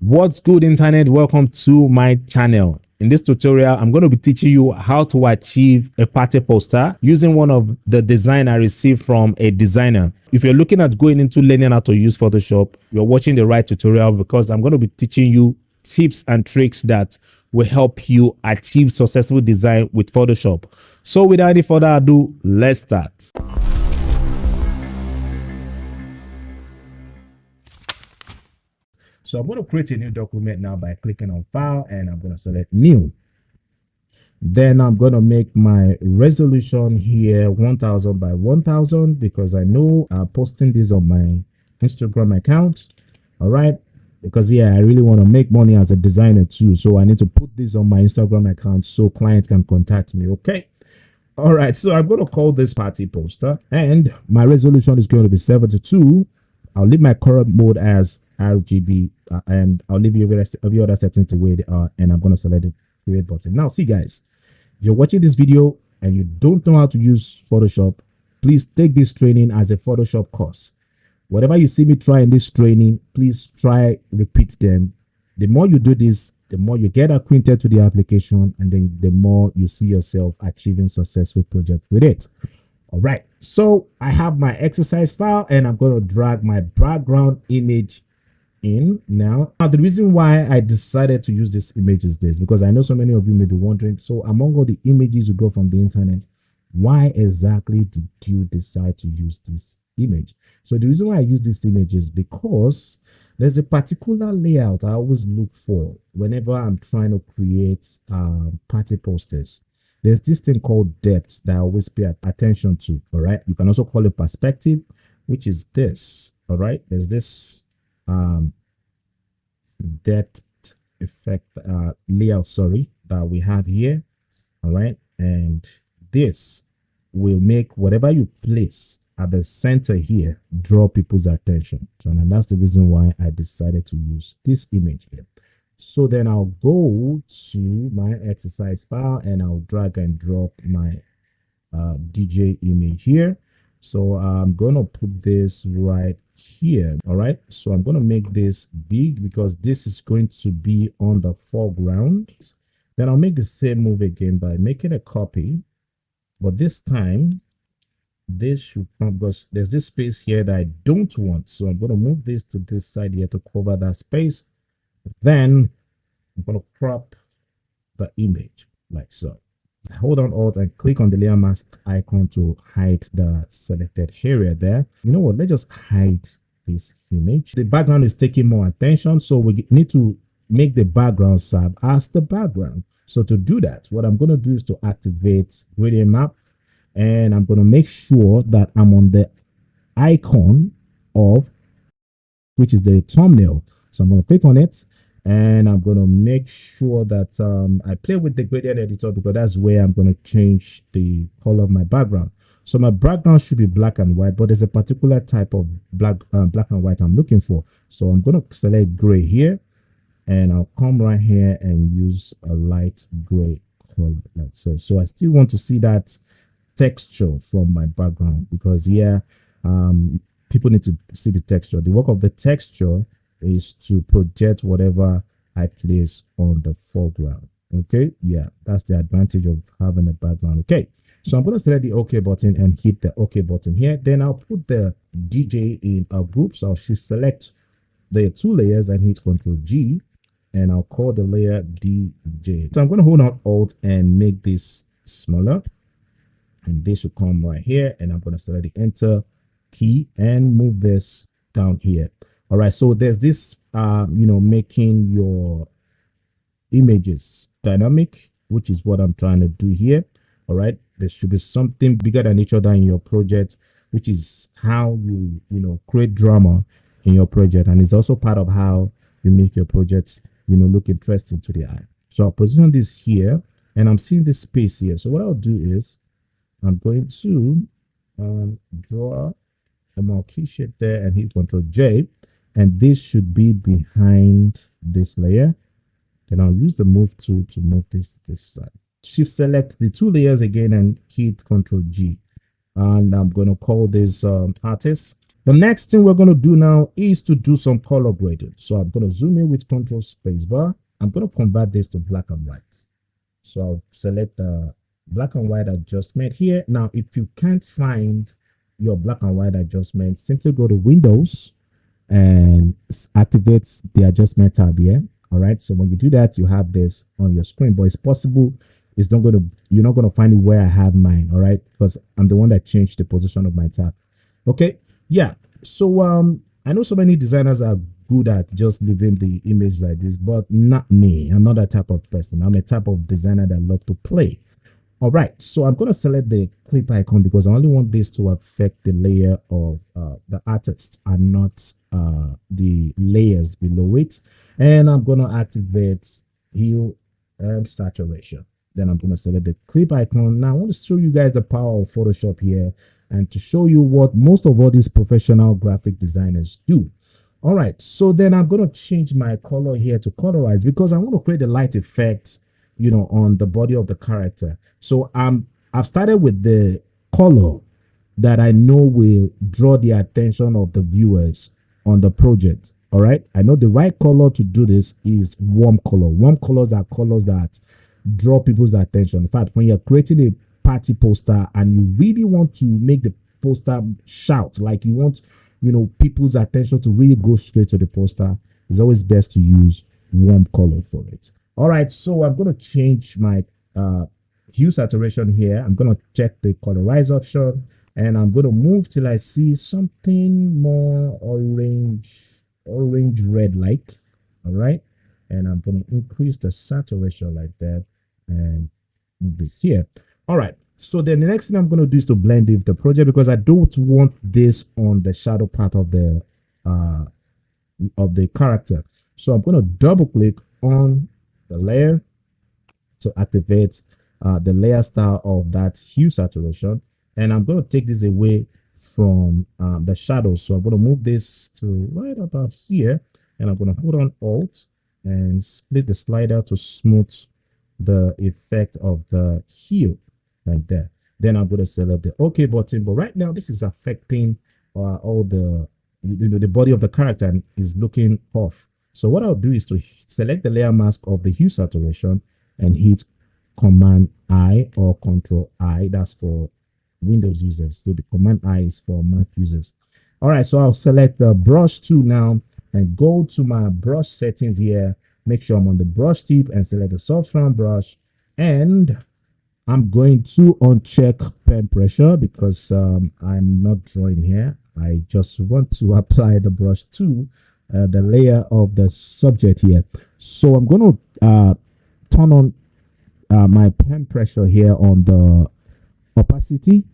What's good, internet? Welcome to my channel. In this tutorial, I'm going to be teaching you how to achieve a party poster using one of the design I received from a designer. If you're looking at going into learning how to use Photoshop, you're watching the right tutorial, because I'm going to be teaching you tips and tricks that will help you achieve successful design with Photoshop. So without any further ado, let's start. So I'm going to create a new document now by clicking on File, and I'm going to select New. Then I'm going to make my resolution here 1000 by 1000, because I know I'm posting this on my Instagram account. All right, because I really want to make money as a designer too, so I need to put this on my Instagram account so clients can contact me. Okay. All right, so I'm going to call this party poster, and my resolution is going to be 72. I'll leave my current mode as RGB, and I'll leave every other settings the way they are, and I'm going to select the create button. Now see guys, if you're watching this video and you don't know how to use Photoshop, please take this training as a Photoshop course. Whatever you see me try in this training, please try repeat them. The more you do this, the more you get acquainted to the application, and then the more you see yourself achieving successful project with it. All right, so I have my exercise file, and I'm going to drag my background image in now. The reason why I decided to use this image is this, because I know so many of you may be wondering, so among all the images you got from the internet, why exactly did you decide to use this image? So the reason why I use this image is because there's a particular layout I always look for whenever I'm trying to create party posters. There's this thing called depth that I always pay attention to. All right, you can also call it perspective, which is this. All right, there's this depth effect layout, sorry, that we have here. All right, and this will make whatever you place at the center here draw people's attention. So, and that's the reason why I decided to use this image here. So then I'll go to my exercise file, and I'll drag and drop my DJ image here. So I'm gonna put this right here. All right, so I'm gonna make this big because this is going to be on the foreground. Then I'll make the same move again by making a copy, but this time this should come, because there's this space here that I don't want. So I'm gonna move this to this side here to cover that space. Then I'm going to crop the image like so. Hold on Alt and click on the layer mask icon to hide the selected area there. You know what? Let's just hide this image. The background is taking more attention, so we need to make the background serve as the background. So to do that, what I'm going to do is to activate gradient map, and I'm going to make sure that I'm on the icon of, which is the thumbnail. So I'm going to click on it, and I'm going to make sure that I play with the gradient editor, because that's where I'm going to change the color of my background. So my background should be black and white, but there's a particular type of black and white I'm looking for. So I'm going to select gray here, and I'll come right here and use a light gray color like so. So I still want to see that texture from my background, because people need to see the texture. The work of the texture is to project whatever I place on the foreground. Okay, that's the advantage of having a background. Okay, so I'm going to select the OK button and hit the OK button here. Then I'll put the DJ in a group. So I'll select the two layers and hit Ctrl G, and I'll call the layer DJ. So I'm going to hold on Alt and make this smaller, and this will come right here, and I'm going to select the Enter key and move this down here. All right, so there's this making your images dynamic, which is what I'm trying to do here. All right, there should be something bigger than each other in your project, which is how you create drama in your project, and it's also part of how you make your projects look interesting to the eye. So I'll position this here, and I'm seeing this space here. So what I'll do is I'm going to draw a marquee shape there and hit Ctrl J, and this should be behind this layer. Then I'll use the move tool to move this to this side. Shift select the two layers again and hit Ctrl G, and I'm going to call this artist. The next thing we're going to do now is to do some color grading. So I'm going to zoom in with Control Spacebar. I'm going to convert this to black and white. So I'll select the black and white adjustment here. Now, if you can't find your black and white adjustment, simply go to Windows and activate the adjustment tab here. All right. So when you do that, you have this on your screen, but it's possible it's not going to, you're not going to find it where I have mine. All right. Because I'm the one that changed the position of my tab. Okay. Yeah. So I know so many designers are good at just leaving the image like this, but not me. I'm not that type of person. I'm a type of designer that love to play. All right, so I'm going to select the clip icon because I only want this to affect the layer of the artist and not the layers below it. And I'm going to activate hue and saturation. Then I'm going to select the clip icon. Now I want to show you guys the power of Photoshop here and to show you what most of all these professional graphic designers do. All right, so then I'm going to change my color here to colorize because I want to create a light effect, you know, on the body of the character. So I've started with the color that I know will draw the attention of the viewers on the project. All right, I know the right color to do this is warm color. Warm colors are colors that draw people's attention. In fact, when you're creating a party poster and you really want to make the poster shout, like you want, you know, people's attention to really go straight to the poster, it's always best to use warm color for it. All right, so I'm going to change my hue saturation here. I'm going to check the colorize option and I'm going to move till I see something more orange red like. All right, and I'm going to increase the saturation like that and move this here. All right, so then the next thing I'm going to do is to blend with the project because I don't want this on the shadow part of the character. So I'm going to double click on the layer to activate the layer style of that hue saturation, and I'm going to take this away from the shadows. So I'm going to move this to right about here, and I'm going to hold on Alt and split the slider to smooth the effect of the hue like that. Then I'm going to select the OK button, but right now this is affecting all the body of the character and is looking off. So what I'll do is to select the layer mask of the hue saturation and hit Command I or Control I. That's for Windows users. So the Command I is for Mac users. All right, so I'll select the brush tool now and go to my brush settings here. Make sure I'm on the brush tip and select the soft round brush. And I'm going to uncheck pen pressure because I'm not drawing here. I just want to apply the brush to the layer of the subject here. So I'm going to turn on my pen pressure here on the opacity.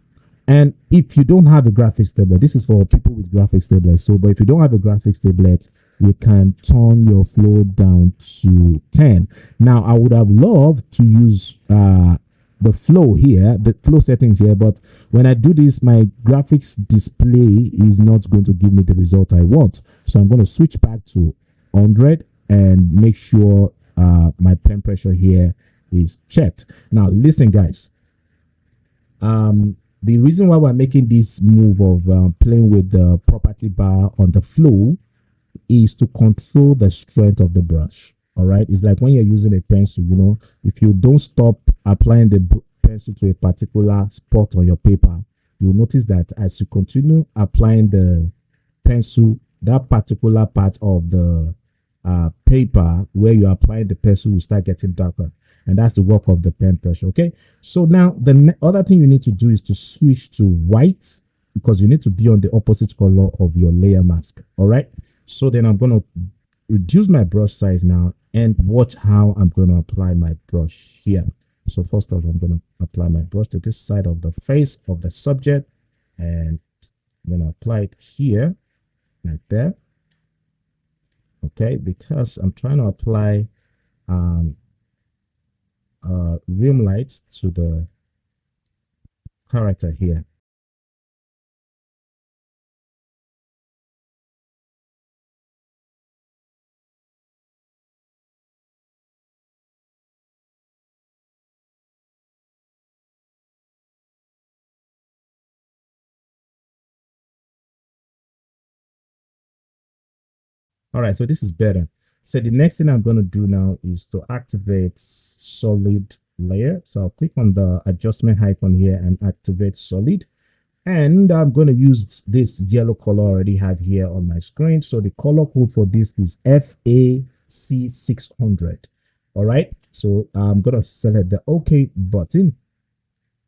And if you don't have a graphics tablet, this is for people with graphics tablets. So, but if you don't have a graphics tablet, you can turn your flow down to 10. Now, I would have loved to use the flow here, the flow settings here, but when I do this, my graphics display is not going to give me the result I want. So I'm going to switch back to 100 and make sure my pen pressure here is checked. Now, listen, guys. The reason why we're making this move of playing with the property bar on the flow is to control the strength of the brush. All right, it's like when you're using a pencil, you know, if you don't stop applying the pencil to a particular spot on your paper, you'll notice that as you continue applying the pencil, that particular part of the paper where you're applying the pencil will start getting darker, and that's the work of the pen pressure. Okay, so now the other thing you need to do is to switch to white because you need to be on the opposite color of your layer mask. All right, so then I'm going to reduce my brush size now and watch how I'm going to apply my brush here. So first of all, I'm going to apply my brush to this side of the face of the subject, and I'm going to apply it here like that. Okay, because I'm trying to apply rim lights to the character here. All right, so this is better. So the next thing I'm going to do now is to activate solid layer. So I'll click on the adjustment icon here and activate solid. And I'm going to use this yellow color I already have here on my screen. So the color code for this is FAC600. All right. So I'm going to select the OK button.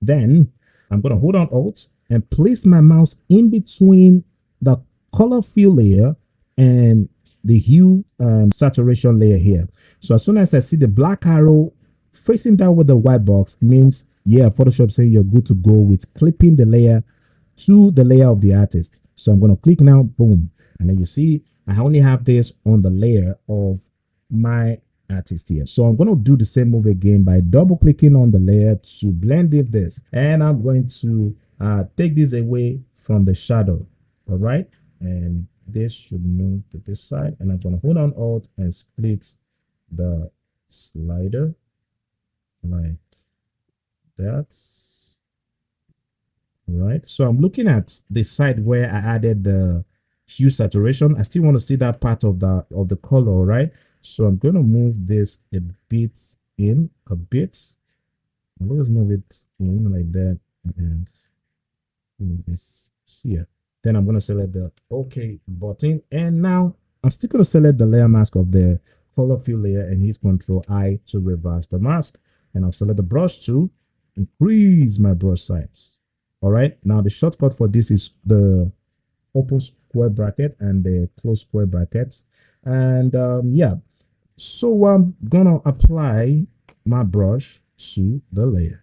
Then I'm going to hold on Alt and place my mouse in between the color fill layer and the hue saturation layer here. So as soon as I see the black arrow facing down with the white box, means, yeah, Photoshop saying you're good to go with clipping the layer to the layer of the artist. So I'm going to click now, boom. And then you see I only have this on the layer of my artist here. So I'm going to do the same move again by double clicking on the layer to blend it this. And I'm going to take this away from the shadow. All right. And this should move to this side. And I'm going to hold on Alt and split the slider like that. Right, so I'm looking at the side where I added the hue saturation. I still want to see that part of the color, right? So I'm going to move this a bit in a bit. I'll just move it in like that and move this here. Then I'm going to select the OK button, and now I'm still going to select the layer mask of the color fill layer and hit Control I to reverse the mask, and I'll select the brush to increase my brush size. All right, now the shortcut for this is the open square bracket and the close square brackets. And yeah, so I'm gonna apply my brush to the layer.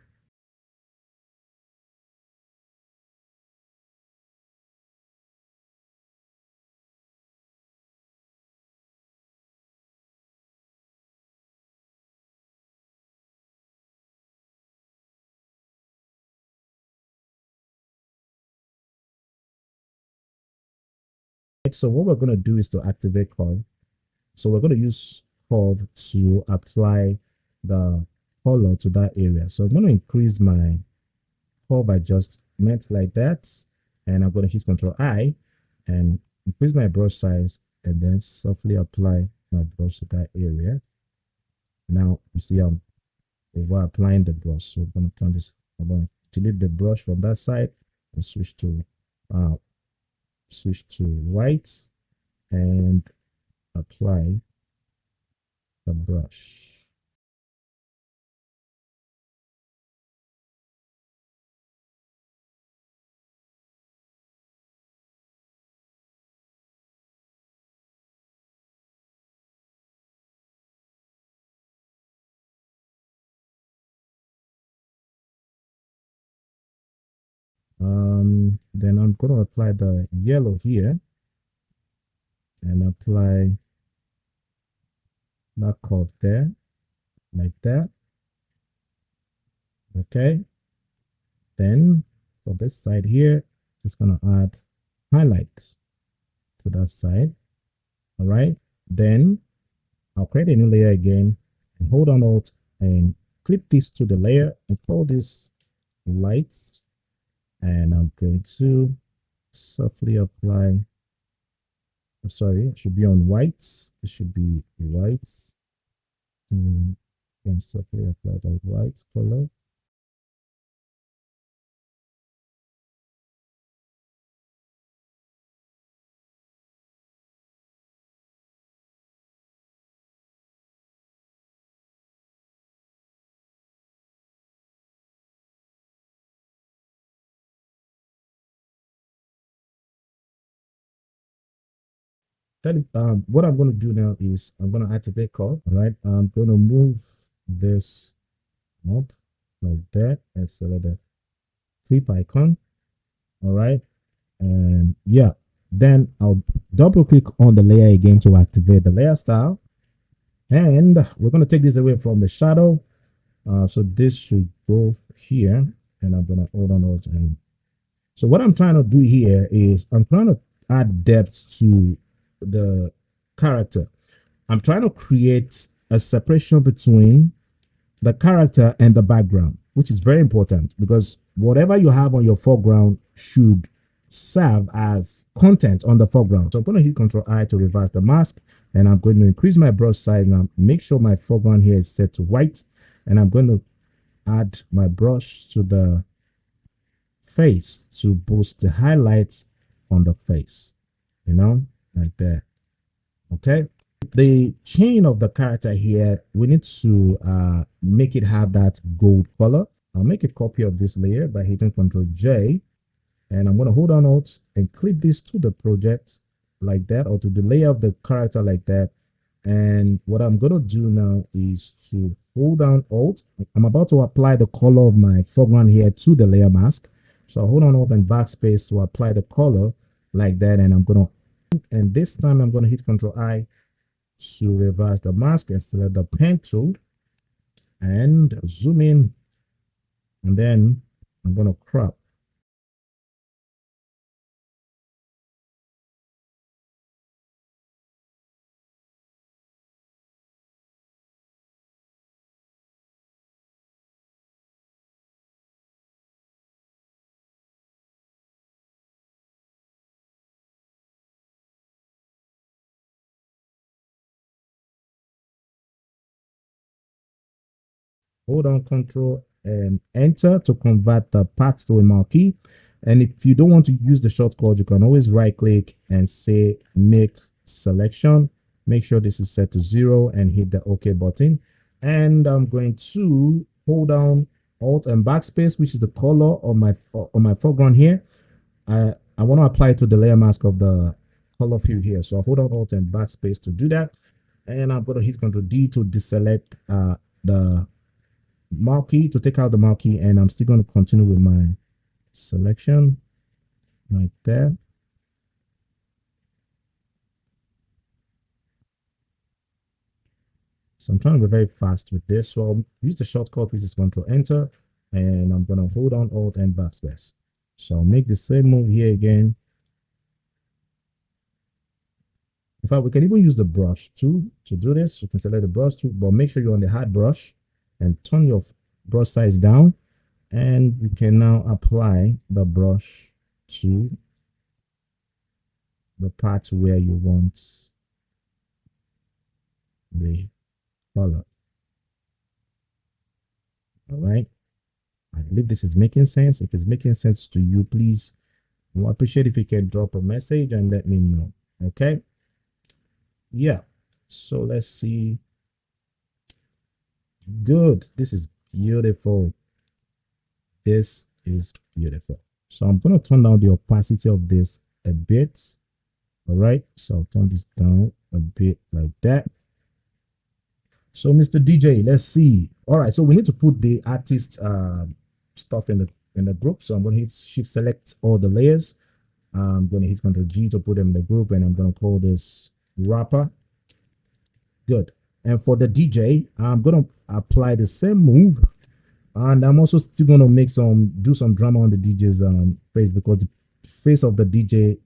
So what we're gonna do is to activate curve. So we're gonna use curve to apply the color to that area. So I'm gonna increase my curve adjustment like that, and I'm gonna hit Control I and increase my brush size, and then softly apply my brush to that area. Now you see I'm over applying the brush. So I'm going to turn this, I'm going to delete the brush from that side and switch to white and apply the brush. Then I'm going to apply the yellow here and apply that curve there like that. Okay, then for this side here, just gonna add highlights to that side. All right, then I'll create a new layer again and hold on Alt and clip this to the layer and call this lights, and I'm going to softly apply, sorry, it should be on white. It should be white, and softly apply the white color. Then what I'm going to do now is I'm going to activate curve. All right, I'm going to move this up like that and select the clip icon. All right, and yeah, then I'll double click on the layer again to activate the layer style, and we're going to take this away from the shadow. So this should go here, and I'm going to hold on it. And so what I'm trying to do here is I'm trying to add depth to the character. I'm trying to create a separation between the character and the background, which is very important because whatever you have on your foreground should serve as content on the foreground. So I'm going to hit Control I to reverse the mask, and I'm going to increase my brush size. Now make sure my foreground here is set to white, and I'm going to add my brush to the face to boost the highlights on the face, you know, like that. Okay, the chain of the character here, we need to make it have that gold color. I'll make a copy of this layer by hitting Ctrl J, and I'm going to hold on Alt and clip this to the project like that, or to the layer of the character like that. And what I'm going to do now is to hold down Alt. I'm about to apply the color of my foreground here to the layer mask. So I'll hold on Alt and backspace to apply the color like that. And I'm going to, and this time I'm going to hit Control I to reverse the mask and select the pen tool and zoom in. And then I'm going to crop. Hold on Control and Enter to convert the path to a marquee. And if you don't want to use the shortcut, you can always right click and say make selection. Make sure this is set to 0 and hit the OK button. And I'm going to hold down Alt and backspace, which is the color of my foreground here. I want to apply it to the layer mask of the color fill here. So I'll hold on Alt and backspace to do that. And I'm going to hit Ctrl D to deselect the marquee, to take out the marquee, and I'm still going to continue with my selection like that. So I'm trying to be very fast with this. So I'll use the shortcut, which is Control Enter, and I'm going to hold on Alt and backspace. So I'll make the same move here again. In fact, we can even use the brush tool to do this. You can select the brush tool, but make sure you're on the hard brush and turn your brush size down, and you can now apply the brush to the part where you want the color. All right, I believe this is making sense. If it's making sense to you, please, we'll appreciate if you can drop a message and let me know. Okay, yeah, so let's see. Good, this is beautiful. This is beautiful. So I'm going to turn down the opacity of this a bit. All right, so I'll turn this down a bit like that. So Mr. DJ, let's see. All right, so we need to put the artist stuff in the group. So I'm going to hit Shift Select all the layers. I'm going to hit Ctrl G to put them in the group, and I'm going to call this rapper. Good. And for the DJ, I'm going to apply the same move, and I'm also still going to do some drama on the DJ's face, because the face of the DJ,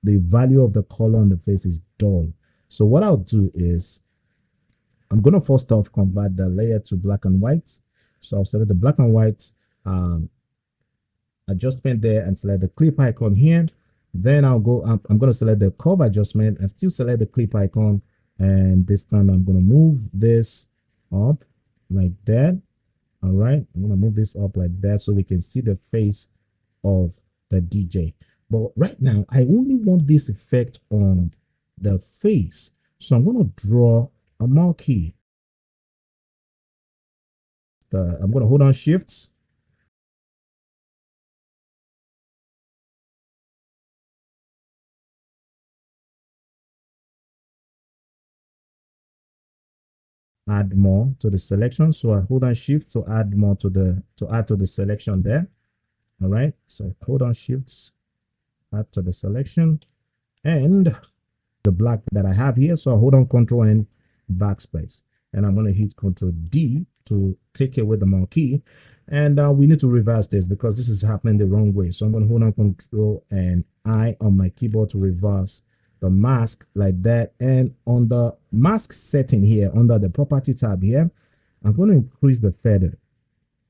the value of the color on the face is dull. So what I'll do is I'm going to first off convert the layer to black and white. So I'll select the black and white adjustment there and select the clip icon here. Then I'm going to select the curve adjustment and still select the clip icon. And this time I'm going to move this up like that. All right, I'm going to move this up like that so we can see the face of the DJ. But right now, I only want this effect on the face. So I'm going to draw a marquee. I'm going to hold on Shifts. Add more to the selection. So I hold on Shift to add more to the selection there. All right, so hold on Shifts, add to the selection, and the black that I have here. So I hold on Control and backspace, and I'm going to hit Control D to take away the marquee. And we need to reverse this because this is happening the wrong way. So I'm going to hold on Control and I on my keyboard to reverse the mask like that. And on the mask setting here under the property tab here, I'm going to increase the feather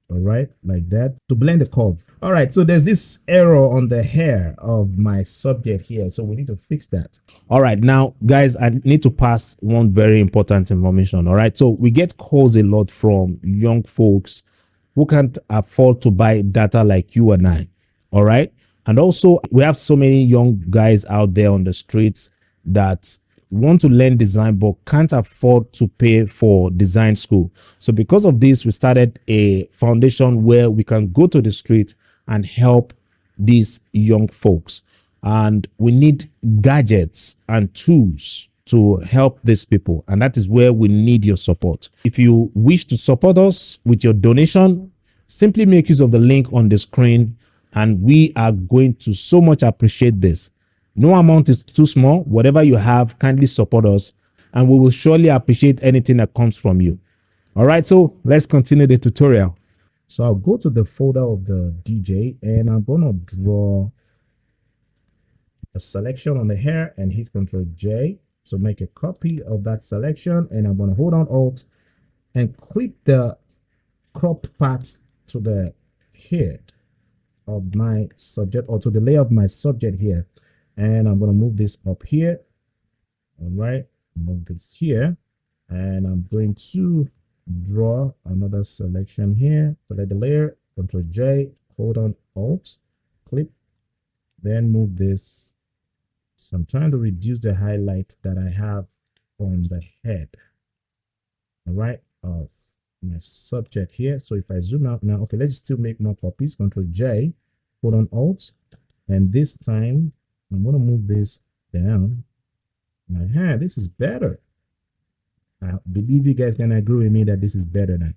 all right, like that, to blend the curve. All right, so there's this error on the hair of my subject here, so we need to fix that. All right, now guys, I need to pass one very important information. All right, so we get calls a lot from young folks who can't afford to buy data like you and I. All right, and also we have so many young guys out there on the streets that want to learn design but can't afford to pay for design school. So because of this, we started a foundation where we can go to the street and help these young folks. And we need gadgets and tools to help these people. And that is where we need your support. If you wish to support us with your donation, simply make use of the link on the screen, and we are going to so much appreciate this. No amount is too small. Whatever you have, kindly support us, and we will surely appreciate anything that comes from you. All right, so let's continue the tutorial. So I'll go to the folder of the DJ, and I'm going to draw a selection on the hair and hit Ctrl J. So make a copy of that selection, and I'm going to hold on Alt and clip the crop part to the head of my subject, or to the layer of my subject here. And I'm going to move this up here. All right, move this here, and I'm going to draw another selection here. Select the layer, Ctrl J, hold on Alt, clip, then move this. So I'm trying to reduce the highlight that I have on the head, all right, of my subject here. So if I zoom out now, okay, let's still make more copies. Ctrl J, hold on Alt, and this time I'm going to move this down. This is better. I believe you guys can agree with me that this is better than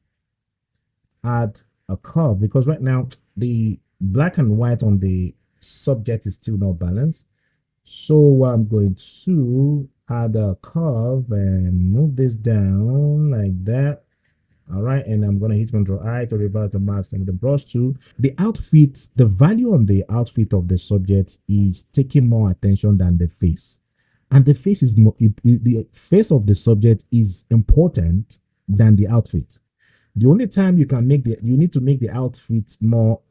add a curve, because right now the black and white on the subject is still not balanced. So I'm going to add a curve and move this down like that. All right, and I'm going to hit Ctrl I to reverse the mask and the brush tool. The outfit, the value on the outfit of the subject is taking more attention than the face. And the face is more, the face of the subject is important than the outfit. The only time you need to make the outfit more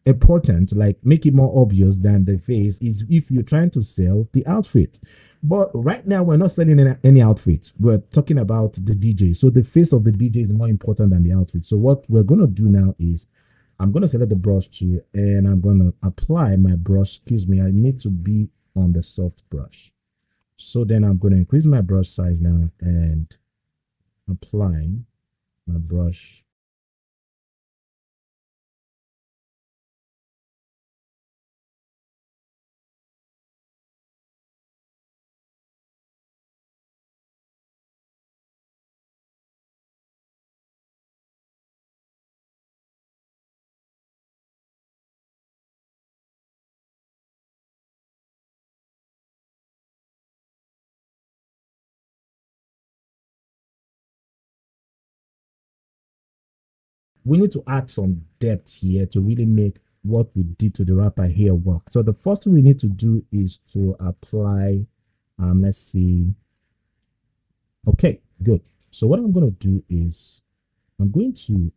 important, like make it more obvious than the face, is if you're trying to sell the outfit. But right now we're not selling any outfit. We're talking about the DJ. So the face of the DJ is more important than the outfit. So what we're going to do now is I'm going to select the brush tool, and I'm going to apply my brush. Excuse me, I need to be on the soft brush. So then I'm going to increase my brush size now and apply my brush. We need to add some depth here to really make what we did to the wrapper here work. So the first thing we need to do is to apply, let's see. Okay, good. So what I'm going to do is I'm going to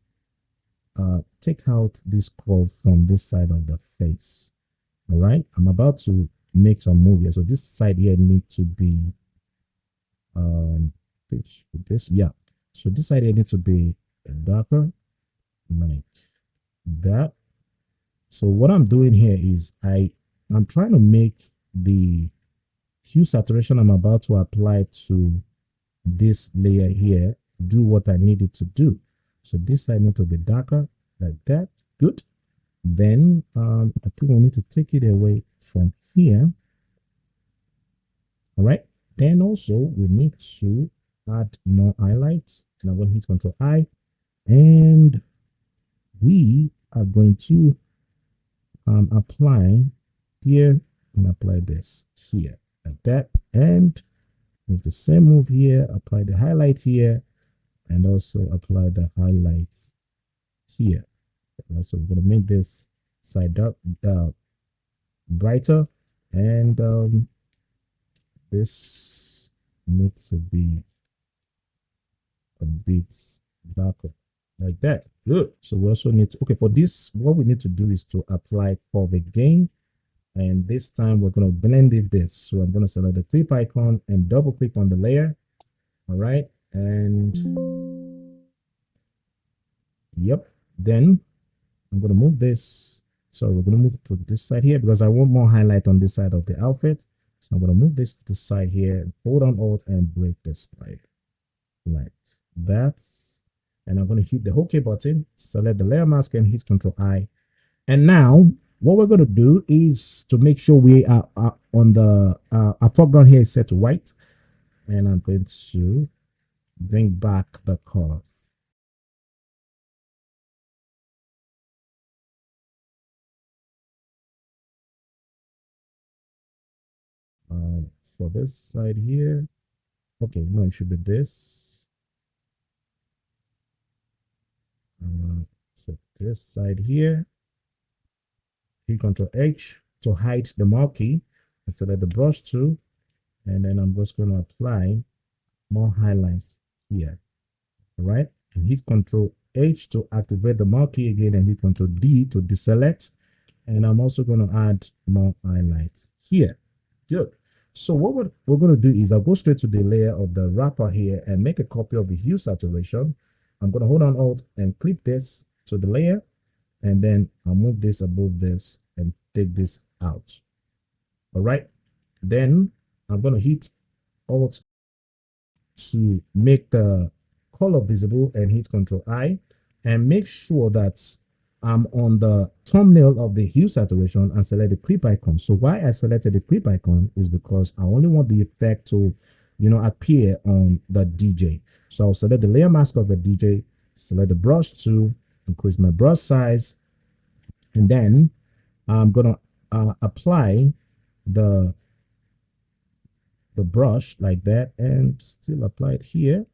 take out this curve from this side of the face. All right, I'm about to make some move here. So this side here needs to be this, yeah. So this side here needs to be darker, like that. So what I'm doing here is I'm trying to make the hue saturation I'm about to apply to this layer here do what I need it to do. So this side needs to be darker, like that. Good. Then I think we need to take it away from here. All right. Then also we need to add more highlights. And I'm going to hit Ctrl I, and we are going to apply here and apply this here, like that. And with the same move here, apply the highlight here, and also apply the highlights here. So we're going to make this side dark, brighter, and this needs to be a bit darker, like that. Good. So we also need to, okay, for this, what we need to do is to apply curve again. And this time we're going to blend with this. So I'm going to select the clip icon and double click on the layer. All right. And yep. Then I'm going to move this. So we're going to move to this side here because I want more highlight on this side of the outfit. So I'm going to move this to the side here, hold on Alt and break this slide like that. And I'm going to hit the OK button, select the layer mask and hit Control I. And now what we're going to do is to make sure we are on the our foreground here is set to white. And I'm going to bring back the curve. For this side here, okay, no, it should be this. So this side here, hit Control H to hide the marquee and select the brush tool, and then I'm just going to apply more highlights here. All right, and hit Control H to activate the marquee again, and hit Control D to deselect. And I'm also going to add more highlights here. Good. So what we're going to do is I'll go straight to the layer of the wrapper here and make a copy of the hue saturation. I'm going to hold on Alt and clip this to the layer, and then I'll move this above this and take this out. All right. Then I'm going to hit Alt to make the color visible and hit Control I, and make sure that I'm on the thumbnail of the hue saturation and select the clip icon. So why I selected the clip icon is because I only want the effect to, appear on the DJ. So I'll select the layer mask of the DJ, select the brush tool, increase my brush size, and then I'm gonna apply the brush like that, and still apply it here.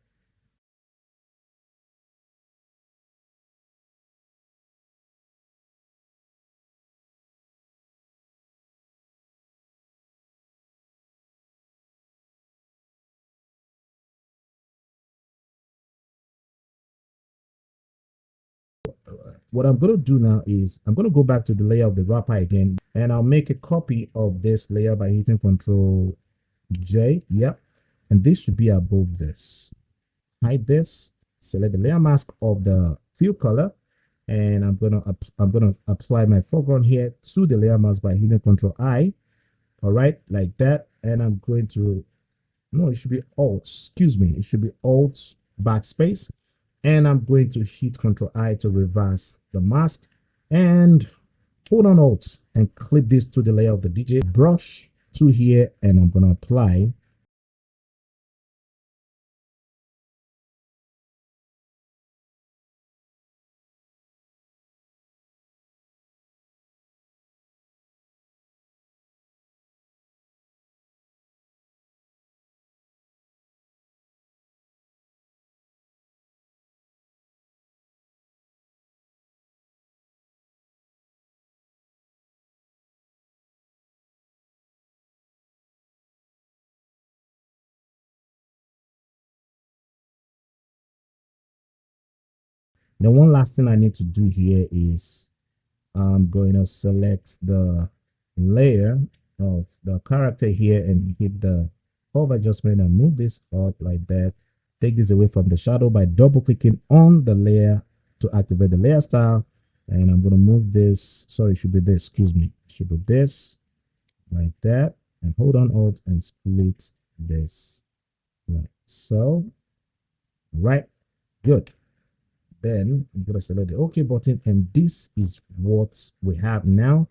What I'm going to do now is I'm going to go back to the layer of the wrapper again, and I'll make a copy of this layer by hitting Control J. Yep. And this should be above this. Hide this, select the layer mask of the fill color, and I'm gonna apply my foreground here to the layer mask by hitting Control I. All right, like that. And I'm going to, no, it should be Alt, excuse me, it should be Alt backspace. And I'm going to hit Control I to reverse the mask, and hold on Alt and clip this to the layer of the DJ brush to here, and I'm going to apply the one last thing I need to do here is I'm going to select the layer of the character here and hit the curve adjustment and move this up like that. Take this away from the shadow by double clicking on the layer to activate the layer style. And I'm going to move this. Sorry, it should be this. Excuse me. It should be this like that. And hold on Alt and split this like so. Right. Good. Then I'm going to select the OK button, and this is what we have now.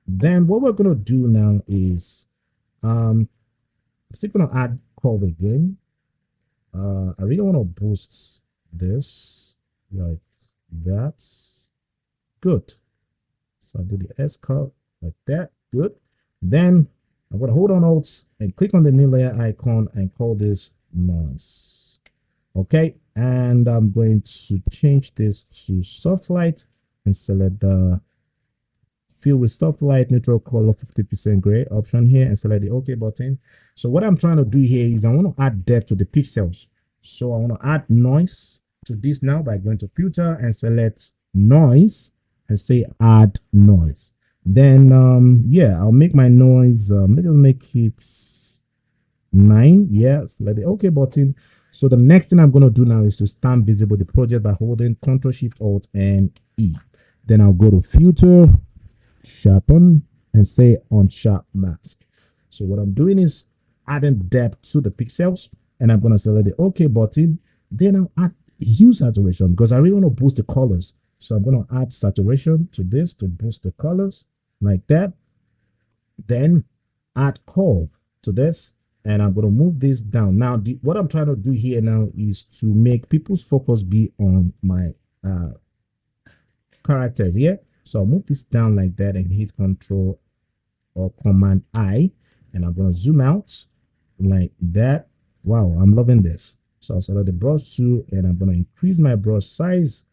Then what we're going to do now is I'm still going to add curve again. I really want to boost this like that. Good. So I'll do the S curve like that. Good. Then I'm going to hold on Alt and click on the new layer icon and call this noise. Okay. And I'm going to change this to soft light and select the fill with soft light neutral color 50% gray option here and select the OK button. So what I'm trying to do here is I want to add depth to the pixels. So I want to add noise to this now by going to filter and select noise and say add noise. Then yeah, I'll make my noise, let's make it 9. Yes, select the OK button. So the next thing I'm going to do now is to stamp visible the project by holding Ctrl Shift Alt and E. Then I'll go to filter, sharpen, and say on sharp mask. So what I'm doing is adding depth to the pixels, and I'm going to select the OK button. Then I'll add hue saturation because I really want to boost the colors. So I'm going to add saturation to this to boost the colors like that. Then add curve to this, and I'm going to move this down. Now, what I'm trying to do here now is to make people's focus be on my characters here. So I'll move this down like that and hit Control or Command I, and I'm going to zoom out like that. Wow, I'm loving this. So I'll select the brush tool and I'm going to increase my brush size.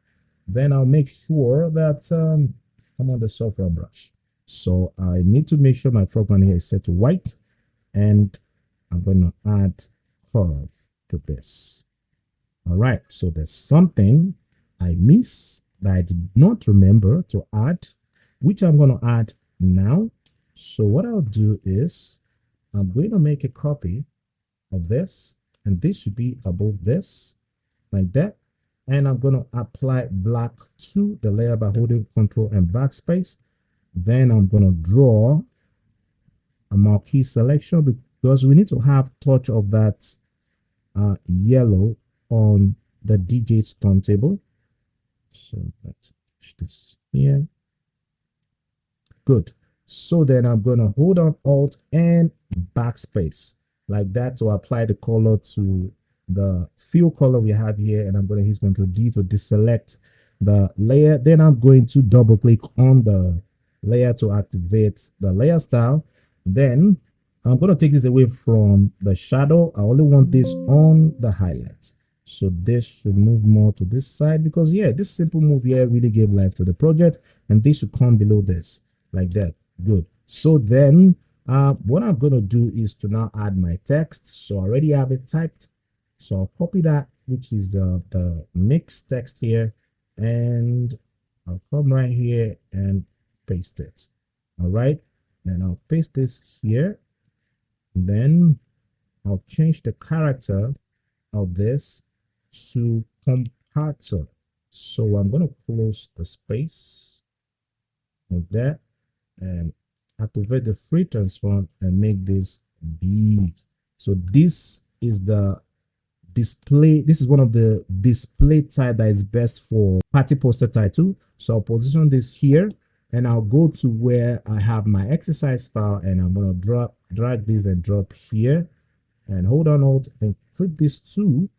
Then I'll make sure that I'm on the software brush. So I need to make sure my foreground here is set to white, and I'm going to add curve to this. All right, so there's something I miss that I did not remember to add, which I'm going to add now. So what I'll do is I'm going to make a copy of this, and this should be above this like that. And I'm going to apply black to the layer by holding Control and backspace. Then I'm going to draw a marquee selection because we need to have touch of that yellow on the DJ's turntable. So let's push this here. Good. So then I'm going to hold on Alt and backspace like that to apply the color to the fill color we have here, and I'm going to use Ctrl D to deselect the layer. Then I'm going to double click on the layer to activate the layer style. Then I'm going to take this away from the shadow. I only want this on the highlights. So this should move more to this side because yeah, this simple move here really gave life to the project, and this should come below this like that. Good. So then what I'm going to do is to now add my text. So I already have it typed. So I'll copy that, which is the mixed text here, and I'll come right here and paste it. All right, and I'll paste this here. Then I'll change the character of this to compactor. So I'm going to close the space like that and activate the free transform and make this big. So this is the display. This is one of the display type that is best for party poster title. So I'll position this here, and I'll go to where I have my exercise file, and I'm going to drag this and drop here, and hold on Alt and click this to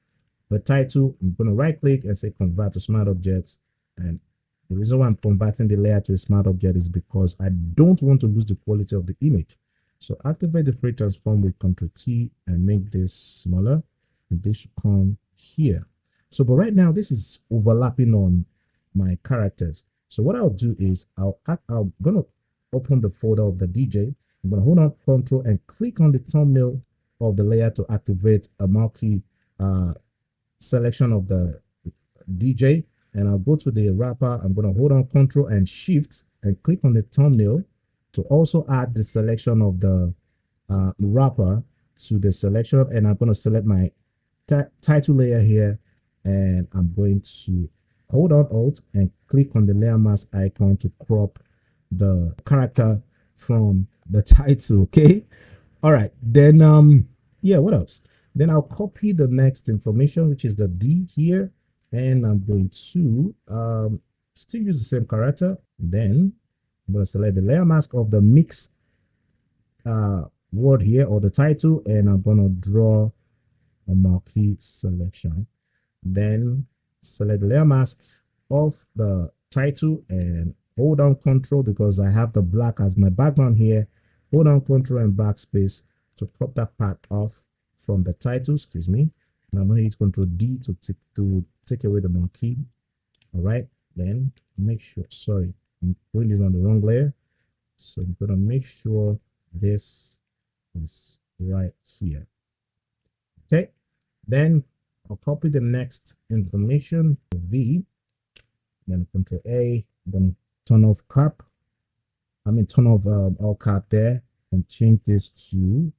the title. I'm going to right click and say convert to smart objects, and the reason why I'm converting the layer to a smart object is because I don't want to lose the quality of the image. So activate the free transform with Ctrl T and make this smaller. This should come here. So but right now this is overlapping on my characters. So what I'll do is I'm gonna open the folder of the DJ. I'm gonna hold on Control and click on the thumbnail of the layer to activate a marquee selection of the DJ, and I'll go to the wrapper. I'm gonna hold on Control and Shift and click on the thumbnail to also add the selection of the wrapper to the selection, and I'm gonna select my title layer here, and I'm going to hold on Alt and click on the layer mask icon to crop the character from the title. Okay, all right, then yeah, what else? Then I'll copy the next information, which is the D here, and I'm going to still use the same character. Then I'm going to select the layer mask of the mix word here, or the title, and I'm going to draw a marquee selection. Then select the layer mask of the title and hold down Control because I have the black as my background here. Hold down Control and backspace to crop that part off from the title, excuse me. And I'm going to hit Control D to take away the marquee. All right, then make sure, sorry, I'm doing this on the wrong layer. So I'm going to make sure this is right here. Okay, then I'll copy the next information, V, then Control A, then turn off cap. Turn off all cap there and change this to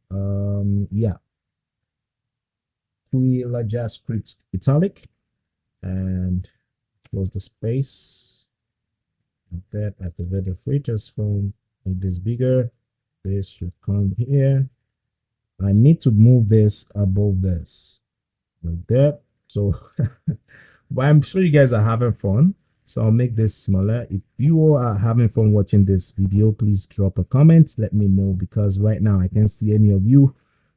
Quilla JavaScript italic, and close the space. Like that, activate the features phone, make this bigger. This should come here. I need to move this above this, like that. So, but I'm sure you guys are having fun. So I'll make this smaller. If you are having fun watching this video, please drop a comment. Let me know, because right now I can't see any of you,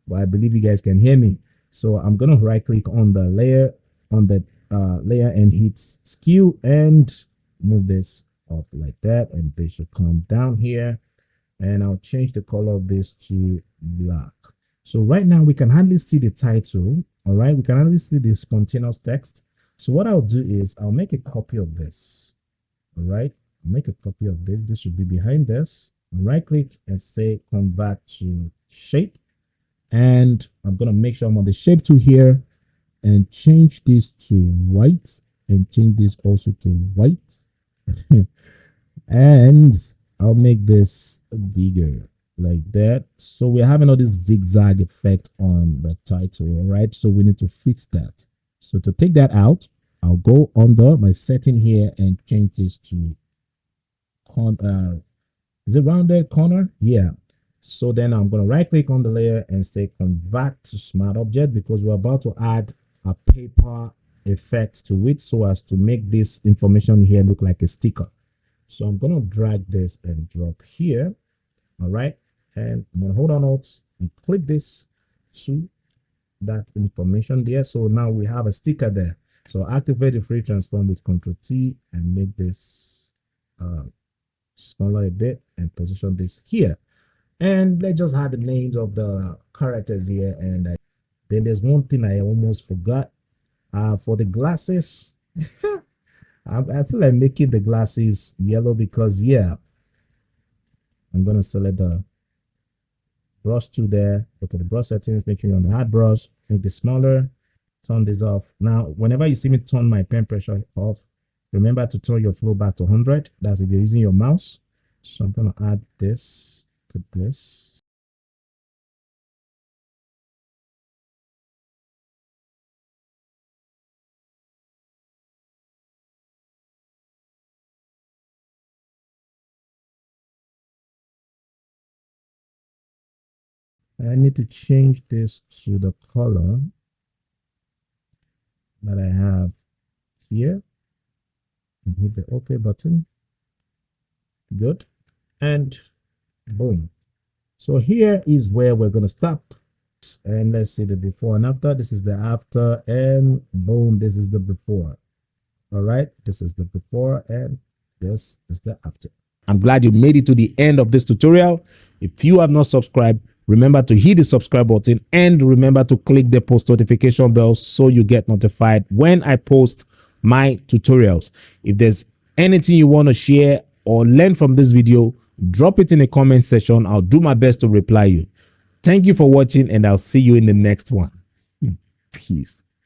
but I believe you guys can hear me. So I'm going to right click on the layer, layer, and hit skew and move this up like that. And they should come down here, and I'll change the color of this to black. So right now we can hardly see the title. All right, we can hardly see the spontaneous text. So what I'll do is I'll make a copy of this. All right, I'll make a copy of this. This should be behind this. Right click and say convert to shape. And I'm going to make sure I'm on the shape tool here and change this to white, and change this also to white. And I'll make this bigger like that. So we're having all this zigzag effect on the title. All right, so we need to fix that. So to take that out, I'll go under my setting here and change this to is it rounded corner? Yeah. So then I'm going to right click on the layer and say convert to smart object, because we're about to add a paper effect to it so as to make this information here look like a sticker. So I'm going to drag this and drop here. All right. And I'm going to hold on Alt and click this to that information there. So now we have a sticker there. So activate the free transform with Ctrl T and make this smaller a bit and position this here. And let's just add the names of the characters here. And then there's one thing I almost forgot. For the glasses, I feel like making the glasses yellow, because I'm going to select the brush tool there, go to the brush settings, make sure you're on the hard brush, make this smaller, turn this off. Now, whenever you see me turn my pen pressure off, remember to turn your flow back to 100. That's if you're using your mouse. So I'm going to add this to this. I need to change this to the color that I have here, and hit the OK button. Good. And boom. So here is where we're going to stop. And let's see the before and after. This is the after, and boom, this is the before. All right, this is the before and this is the after. I'm glad you made it to the end of this tutorial. If you have not subscribed, remember to hit the subscribe button, and remember to click the post notification bell so you get notified when I post my tutorials. If there's anything you want to share or learn from this video, drop it in the comment section. I'll do my best to reply you. Thank you for watching, and I'll see you in the next one. Peace.